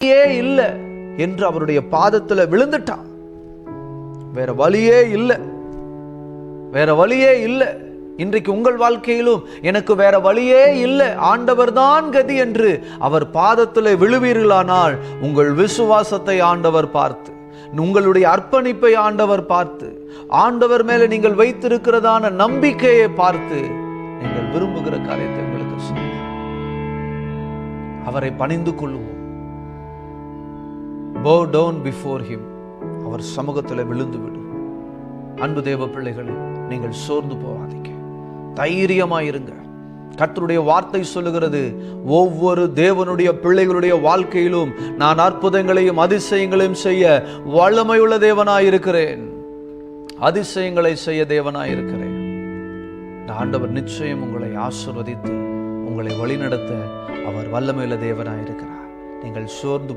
இல்லை என்று அவருடைய பாதத்துல விழுந்துட்டான். வேற வழியே இல்லை, வேற வழியே இல்லை. இன்றைக்கு உங்கள் வாழ்க்கையிலும் எனக்கு வேற வழியே இல்லை, ஆண்டவர் தான் கதி என்று அவர் பாதத்தில் விழுவீர்களானால் உங்கள் விசுவாசத்தை ஆண்டவர் பார்த்து, உங்களுடைய அர்ப்பணிப்பை ஆண்டவர் பார்த்து, ஆண்டவர் மேல நீங்கள் வைத்திருக்கிறதான நம்பிக்கையை பார்த்து நீங்கள் விரும்புகிற காரியத்தை உங்களுக்கு செய்ய அவரை பணிந்து கொள்ளுவோம். bow down before him. அவர் சமூகத்தில் விழுந்து விடும். அன்பு தேவ பிள்ளைகளே, நீங்கள் சோர்ந்து போகாதீங்க, தைரியமாயிருங்க. கர்த்தருடைய வார்த்தை சொல்லுகிறது, ஒவ்வொரு தேவனுடைய பிள்ளைகளுடைய வாழ்க்கையிலும் நான் அற்புதங்களையும் அதிசயங்களையும் செய்ய வல்லமையுள்ள தேவனாயிருக்கிறேன், அதிசயங்களை செய்ய தேவனாயிருக்கிறேன். ஆண்டவர் நிச்சயம் உங்களை ஆசீர்வதித்து உங்களை வழிநடத்த அவர் வல்லமையுள்ள தேவனாயிருக்கிறார். நீங்கள் சோர்ந்து